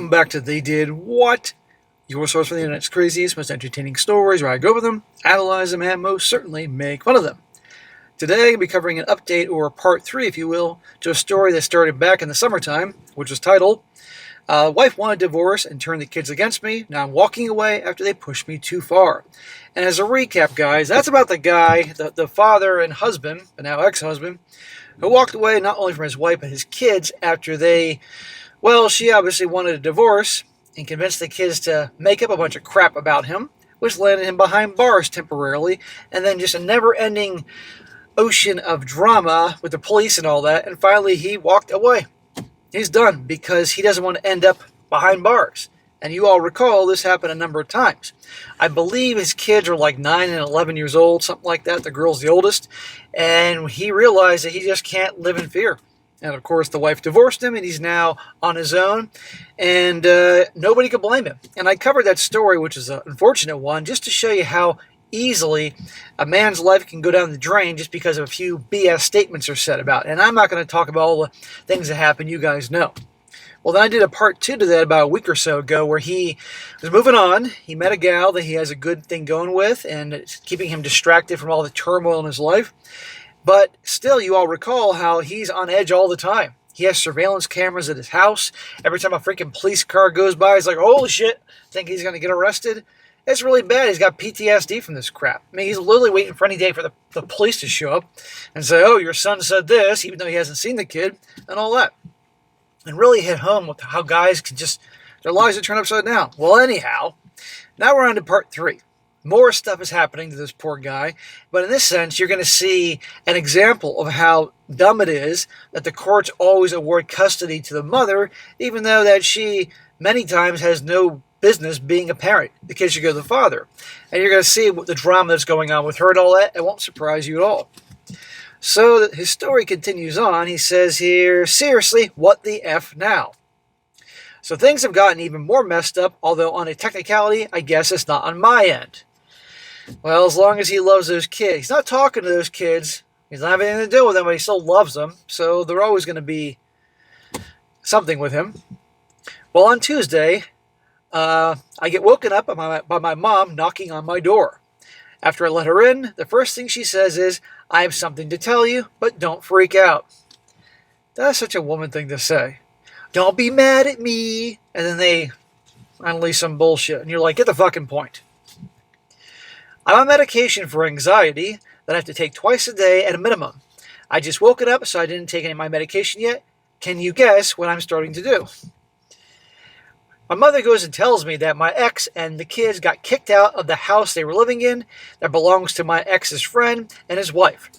Welcome back to They Did What? Your source for the internet's craziest, most entertaining stories where I go over them, analyze them, and most certainly make fun of them. Today, I'll be covering an update, or part 3, if you will, to a story that started back in the summertime, which was titled, Wife Wanted Divorce and Turned the Kids Against Me. Now I'm walking away after they pushed me too far. And as a recap, guys, that's about the guy, the father and husband, but now ex-husband, who walked away not only from his wife but his kids after she obviously wanted a divorce and convinced the kids to make up a bunch of crap about him, which landed him behind bars temporarily, and then just a never-ending ocean of drama with the police and all that, and finally he walked away. He's done because he doesn't want to end up behind bars. And you all recall this happened a number of times. I believe his kids are like 9 and 11 years old, something like that. The girl's the oldest. And he realized that he just can't live in fear. And of course, the wife divorced him, and he's now on his own. And nobody could blame him. And I covered that story, which is an unfortunate one, just to show you how easily a man's life can go down the drain just because of a few BS statements are said about it. And I'm not going to talk about all the things that happen. You guys know. Well, then I did a part 2 to that about a week or so ago where he was moving on. He met a gal that he has a good thing going with, and it's keeping him distracted from all the turmoil in his life. But still, you all recall how he's on edge all the time. He has surveillance cameras at his house. Every time a freaking police car goes by, he's like, holy shit, think he's going to get arrested. It's really bad. He's got PTSD from this crap. I mean, he's literally waiting for any day for the police to show up and say, oh, your son said this, even though he hasn't seen the kid, and all that. And really hit home with how guys can just, their lives are turned upside down. Well, anyhow, now we're on to part 3. More stuff is happening to this poor guy. But in this sense, you're going to see an example of how dumb it is that the courts always award custody to the mother, even though that she many times has no business being a parent. The kids should go to the father. And you're going to see what the drama that's going on with her and all that. It won't surprise you at all. So his story continues on. He says here, seriously, what the F now? So things have gotten even more messed up, although on a technicality, I guess it's not on my end. Well, as long as he loves those kids. He's not talking to those kids. He's not having anything to do with them, but he still loves them. So they're always going to be something with him. Well, on Tuesday, I get woken up by my mom knocking on my door. After I let her in, the first thing she says is, I have something to tell you, but don't freak out. That's such a woman thing to say. Don't be mad at me. And then they unleash some bullshit. And you're like, get the fucking point. I'm on medication for anxiety that I have to take twice a day at a minimum. I just woken up, so I didn't take any of my medication yet. Can you guess what I'm starting to do? My mother goes and tells me that my ex and the kids got kicked out of the house they were living in that belongs to my ex's friend and his wife.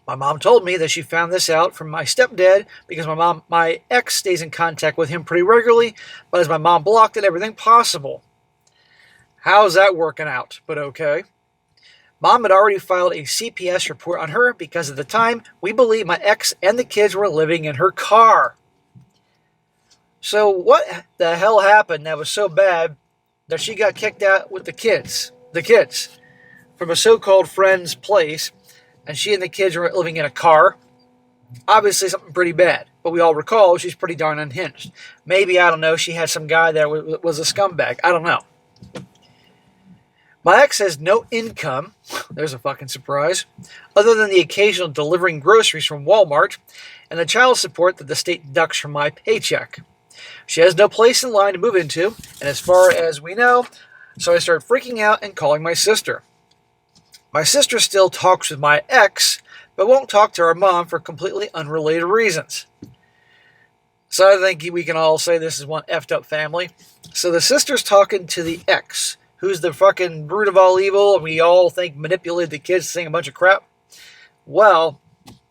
My mom told me that she found this out from my stepdad because my ex stays in contact with him pretty regularly, but as my mom blocked it, everything possible. How's that working out? But okay. Mom had already filed a CPS report on her because at the time, we believe my ex and the kids were living in her car. So what the hell happened that was so bad that she got kicked out with the kids, from a so-called friend's place, and she and the kids were living in a car? Obviously something pretty bad, but we all recall she's pretty darn unhinged. Maybe, I don't know, she had some guy that was a scumbag. I don't know. My ex has no income, there's a fucking surprise, other than the occasional delivering groceries from Walmart and the child support that the state deducts from my paycheck. She has no place in line to move into, and as far as we know, so I started freaking out and calling my sister. My sister still talks with my ex, but won't talk to our mom for completely unrelated reasons. So I think we can all say this is one effed up family. So the sister's talking to the ex, who's the fucking root of all evil, and we all think manipulated the kids to sing a bunch of crap. Well,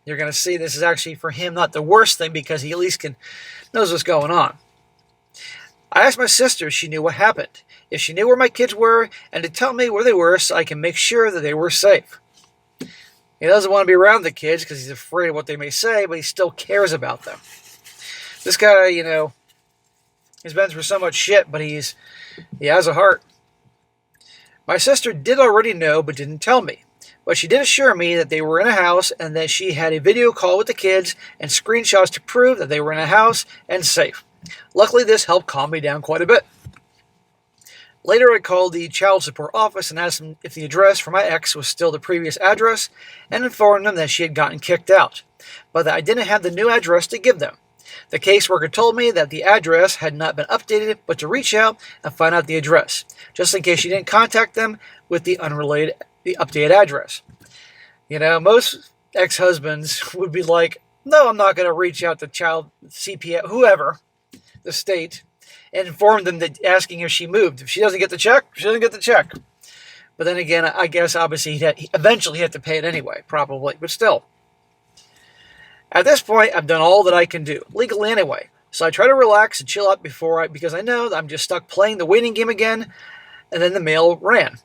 you're going to see this is actually for him not the worst thing because he at least knows what's going on. I asked my sister if she knew what happened, if she knew where my kids were, and to tell me where they were so I can make sure that they were safe. He doesn't want to be around the kids because he's afraid of what they may say, but he still cares about them. This guy, he's been through so much shit, but he has a heart. My sister did already know, but didn't tell me. But she did assure me that they were in a house and that she had a video call with the kids and screenshots to prove that they were in a house and safe. Luckily, this helped calm me down quite a bit. Later, I called the child support office and asked them if the address for my ex was still the previous address, and informed them that she had gotten kicked out, but that I didn't have the new address to give them. The caseworker told me that the address had not been updated, but to reach out and find out the address, just in case she didn't contact them with the updated address. Most ex-husbands would be like, no, I'm not going to reach out to child CPS, whoever, the state, and inform them that asking if she moved. If she doesn't get the check, she doesn't get the check. But then again, I guess obviously he eventually had to pay it anyway, probably, but still. At this point, I've done all that I can do, legally anyway. So I try to relax and chill out because I know that I'm just stuck playing the waiting game again, and then the mail ran.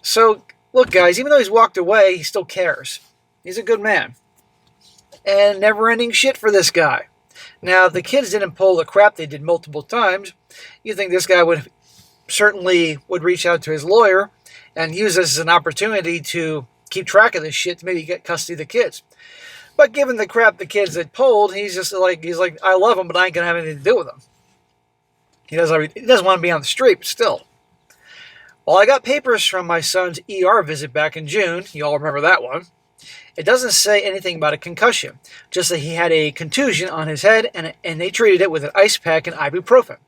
So, look guys, even though he's walked away, he still cares. He's a good man. And never-ending shit for this guy. Now, if the kids didn't pull the crap they did multiple times, you think this guy would reach out to his lawyer and use this as an opportunity to keep track of this shit to maybe get custody of the kids. But given the crap the kids had pulled, he's like, I love them, but I ain't going to have anything to do with them. He doesn't want to be on the street, but still. Well, I got papers from my son's ER visit back in June. You all remember that one. It doesn't say anything about a concussion, just that he had a contusion on his head, and they treated it with an ice pack and ibuprofen.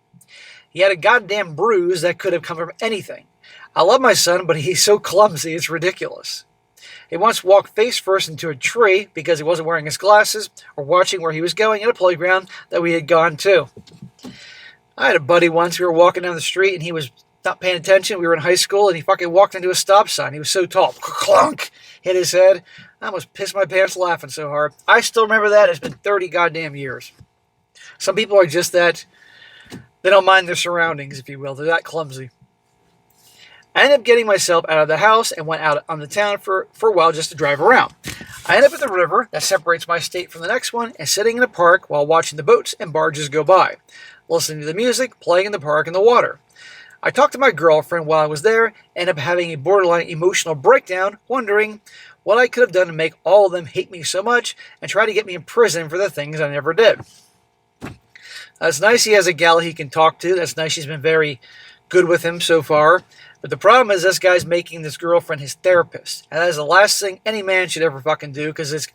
He had a goddamn bruise that could have come from anything. I love my son, but he's so clumsy, it's ridiculous. He once walked face first into a tree because he wasn't wearing his glasses or watching where he was going at a playground that we had gone to. I had a buddy once, we were walking down the street and he was not paying attention. We were in high school and he fucking walked into a stop sign. He was so tall. Clunk! Hit his head. I almost pissed my pants laughing so hard. I still remember that. It's been 30 goddamn years. Some people are just that, they don't mind their surroundings, if you will. They're that clumsy. I ended up getting myself out of the house and went out on the town for a while just to drive around. I ended up at the river that separates my state from the next one and sitting in a park while watching the boats and barges go by, listening to the music, playing in the park and the water. I talked to my girlfriend while I was there, ended up having a borderline emotional breakdown, wondering what I could have done to make all of them hate me so much and try to get me in prison for the things I never did. That's nice he has a gal he can talk to. That's nice she's been very good with him so far. But the problem is this guy's making this girlfriend his therapist. And that is the last thing any man should ever fucking do, because his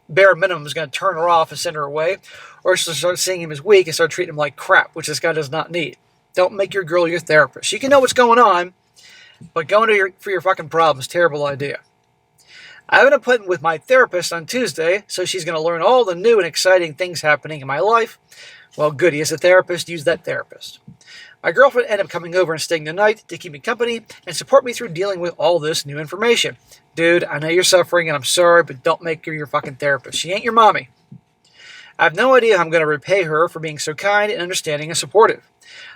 bare minimum is going to turn her off and send her away. Or she'll start seeing him as weak and start treating him like crap, which this guy does not need. Don't make your girl your therapist. She can know what's going on, but going for your fucking problems, terrible idea. I have an appointment with my therapist on Tuesday, so she's going to learn all the new and exciting things happening in my life. Well, good, he is a therapist, use that therapist. My girlfriend ended up coming over and staying the night to keep me company and support me through dealing with all this new information. Dude, I know you're suffering and I'm sorry, but don't make her your fucking therapist. She ain't your mommy. I have no idea how I'm going to repay her for being so kind and understanding and supportive.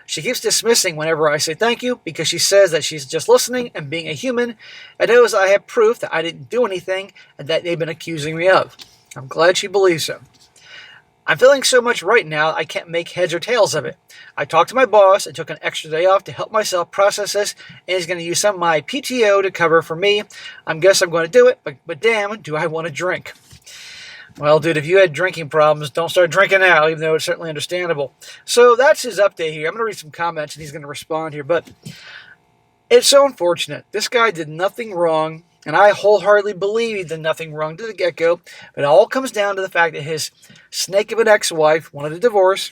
She keeps dismissing whenever I say thank you because she says that she's just listening and being a human and knows I have proof that I didn't do anything and that they've been accusing me of. I'm glad she believes him. I'm feeling so much right now I can't make heads or tails of it. I talked to my boss and took an extra day off to help myself process this, and he's going to use some of my PTO to cover for me. I guess I'm going to do it, but damn, do I want to drink. Well, dude, if you had drinking problems, don't start drinking now, even though it's certainly understandable. So that's his update here. I'm going to read some comments, and he's going to respond here, but it's so unfortunate. This guy did nothing wrong, and I wholeheartedly believe he did nothing wrong to the get-go, but it all comes down to the fact that his snake of an ex-wife wanted a divorce,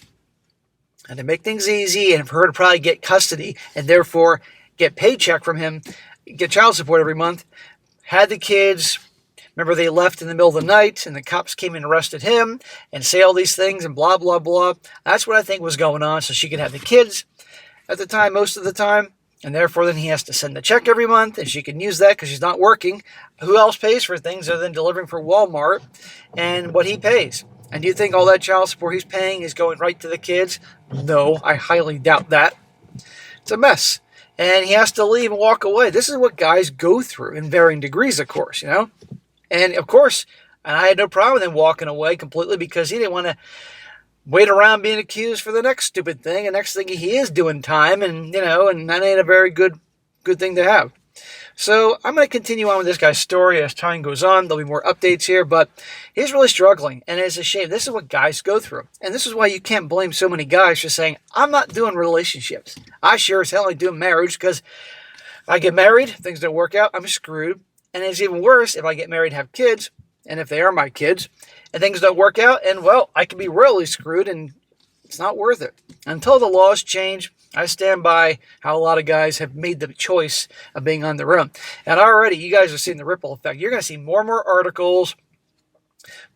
and to make things easy, and for her to probably get custody, and therefore get paycheck from him, get child support every month, had the kids. Remember, they left in the middle of the night, and the cops came and arrested him, and say all these things, and blah, blah, blah. That's what I think was going on, so she could have the kids at the time, most of the time, and therefore then he has to send the check every month, and she can use that because she's not working. Who else pays for things other than delivering for Walmart and what he pays? And do you think all that child support he's paying is going right to the kids? No, I highly doubt that. It's a mess. And he has to leave and walk away. This is what guys go through in varying degrees, of course, you know? And, of course, and I had no problem with him walking away completely because he didn't want to wait around being accused for the next stupid thing. And next thing he is doing time, and, you know, and that ain't a very good thing to have. So I'm going to continue on with this guy's story as time goes on. There'll be more updates here, but he's really struggling, and it's a shame. This is what guys go through, and this is why you can't blame so many guys for saying, I'm not doing relationships. I sure as hell ain't doing marriage, because if I get married, things don't work out, I'm screwed. And it's even worse if I get married and have kids, and if they are my kids, and things don't work out, and well, I can be royally screwed, and it's not worth it. Until the laws change, I stand by how a lot of guys have made the choice of being on their own. And already, you guys are seeing the ripple effect. You're going to see more and more articles,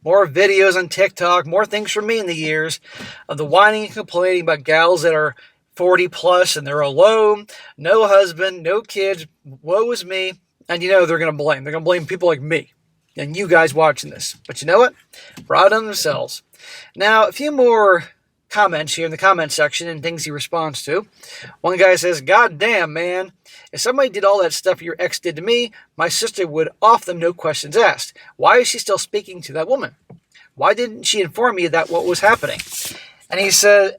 more videos on TikTok, more things from me in the years of the whining and complaining about gals that are 40 plus and they're alone, no husband, no kids, woe is me. And you know they're going to blame. They're going to blame people like me and you guys watching this. But you know what? Brought on themselves. Now, a few more comments here in the comment section and things he responds to. One guy says, God damn, man. If somebody did all that stuff your ex did to me, my sister would off them, no questions asked. Why is she still speaking to that woman? Why didn't she inform me that what was happening? And he says,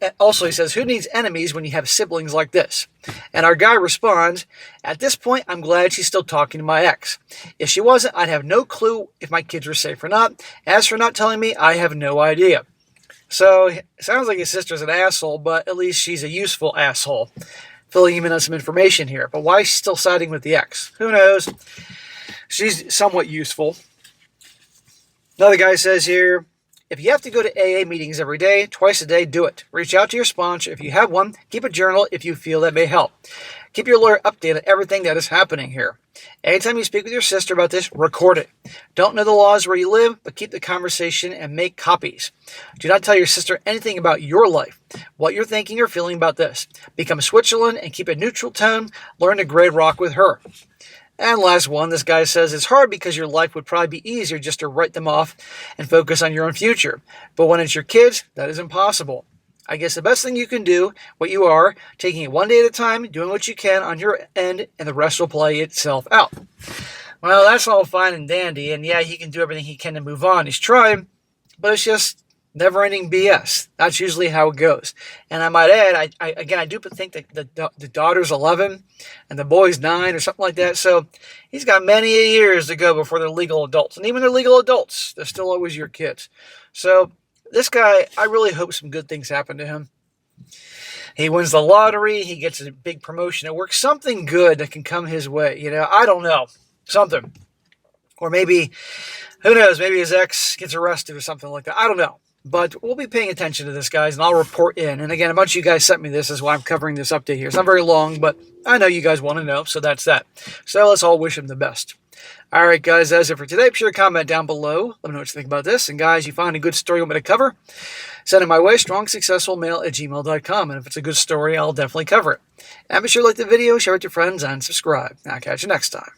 who needs enemies when you have siblings like this? And our guy responds, at this point, I'm glad she's still talking to my ex. If she wasn't, I'd have no clue if my kids were safe or not. As for not telling me, I have no idea. So, it sounds like his sister's an asshole, but at least she's a useful asshole. Filling him in on some information here. But why is she still siding with the ex? Who knows? She's somewhat useful. Another guy says here, if you have to go to AA meetings every day, twice a day, do it. Reach out to your sponsor if you have one. Keep a journal if you feel that may help. Keep your lawyer updated on everything that is happening here. Anytime you speak with your sister about this, record it. Don't know the laws where you live, but keep the conversation and make copies. Do not tell your sister anything about your life, what you're thinking or feeling about this. Become Switzerland and keep a neutral tone. Learn to grade rock with her. And last one, this guy says, it's hard because your life would probably be easier just to write them off and focus on your own future. But when it's your kids, that is impossible. I guess the best thing you can do, what you are, taking it one day at a time, doing what you can on your end, and the rest will play itself out. Well, that's all fine and dandy, and yeah, he can do everything he can to move on. He's trying, but it's just never-ending BS. That's usually how it goes. And I might add, I do think that the daughter's 11 and the boy's 9 or something like that. So he's got many years to go before they're legal adults. And even they're legal adults, they're still always your kids. So this guy, I really hope some good things happen to him. He wins the lottery. He gets a big promotion at work. Something good that can come his way. You know, I don't know. Something. Or maybe, who knows, maybe his ex gets arrested or something like that. I don't know. But we'll be paying attention to this, guys, and I'll report in. And again, a bunch of you guys sent me this. Is why I'm covering this update here. It's not very long, but I know you guys want to know, so that's that. So let's all wish him the best. All right, guys, that's it for today. Be sure to comment down below. Let me know what you think about this. And, guys, you find a good story you want me to cover, send it my way, strongsuccessfulmale@gmail.com. And if it's a good story, I'll definitely cover it. And be sure to like the video, share it with your friends, and subscribe. I'll catch you next time.